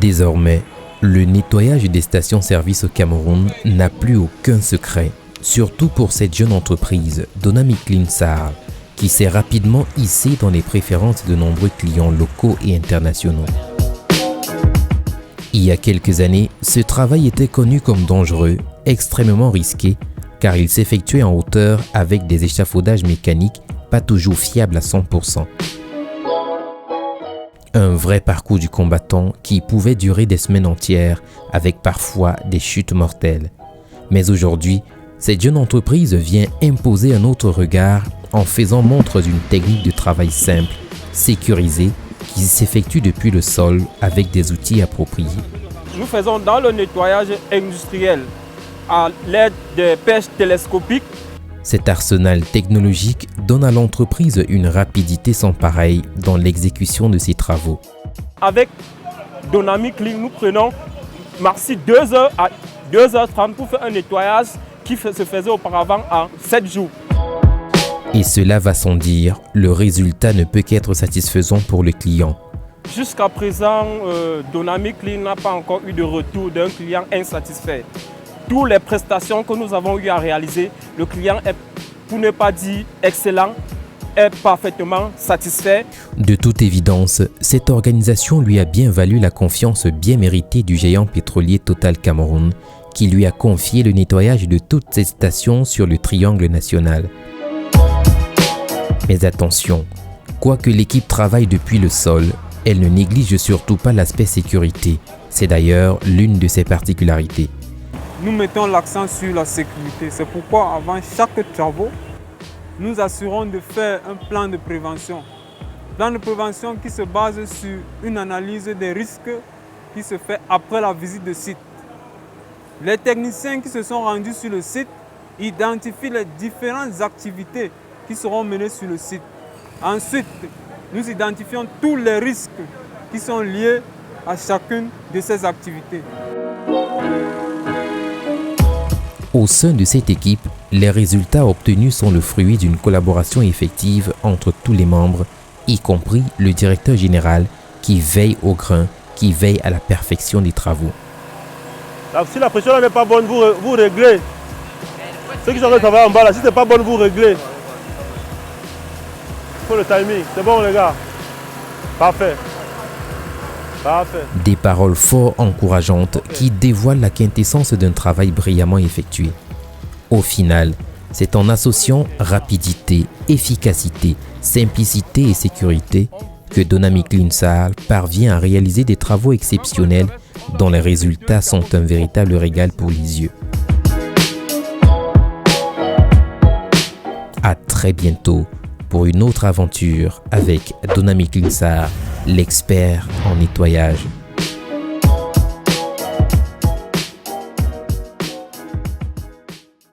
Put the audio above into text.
Désormais, le nettoyage des stations-service au Cameroun n'a plus aucun secret, surtout pour cette jeune entreprise, Dynamic Clean Sahel, qui s'est rapidement hissée dans les préférences de nombreux clients locaux et internationaux. Il y a quelques années, ce travail était connu comme dangereux, extrêmement risqué, car il s'effectuait en hauteur avec des échafaudages mécaniques pas toujours fiables à 100%. Un vrai parcours du combattant qui pouvait durer des semaines entières avec parfois des chutes mortelles. Mais aujourd'hui, cette jeune entreprise vient imposer un autre regard en faisant montre d'une technique de travail simple, sécurisée, qui s'effectue depuis le sol avec des outils appropriés. Nous faisons dans le nettoyage industriel à l'aide de pêches télescopiques. Cet arsenal technologique donne à l'entreprise une rapidité sans pareille dans l'exécution de ses travaux. Avec Dynamic Clean, nous prenons maxi 2 heures à 2h30 pour faire un nettoyage qui se faisait auparavant en 7 jours. Et cela va sans dire, le résultat ne peut qu'être satisfaisant pour le client. Jusqu'à présent, Dynamic Clean n'a pas encore eu de retour d'un client insatisfait. Toutes les prestations que nous avons eu à réaliser, le client est, pour ne pas dire excellent, est parfaitement satisfait. De toute évidence, cette organisation lui a bien valu la confiance bien méritée du géant pétrolier Total Cameroun, qui lui a confié le nettoyage de toutes ses stations sur le triangle national. Mais attention, quoique l'équipe travaille depuis le sol, elle ne néglige surtout pas l'aspect sécurité. C'est d'ailleurs l'une de ses particularités. Nous mettons l'accent sur la sécurité. C'est pourquoi avant chaque travaux, nous assurons de faire un plan de prévention. Plan de prévention qui se base sur une analyse des risques qui se fait après la visite de site. Les techniciens qui se sont rendus sur le site identifient les différentes activités qui seront menées sur le site. Ensuite, nous identifions tous les risques qui sont liés à chacune de ces activités. Au sein de cette équipe, les résultats obtenus sont le fruit d'une collaboration effective entre tous les membres, y compris le directeur général qui veille au grain, qui veille à la perfection des travaux. Si la pression n'est pas bonne, vous réglez. Ceux qui sont en travail en bas, là, si ce n'est pas bon, vous réglez. Il faut le timing. C'est bon, les gars? Parfait. Parfait. Des paroles fort encourageantes qui dévoilent la quintessence d'un travail brillamment effectué. Au final, c'est en associant rapidité, efficacité, simplicité et sécurité que Dynamic Clean Sahel parvient à réaliser des travaux exceptionnels dont les résultats sont un véritable régal pour les yeux. À très bientôt pour une autre aventure avec Dynamic Clean Sahel, l'expert en nettoyage.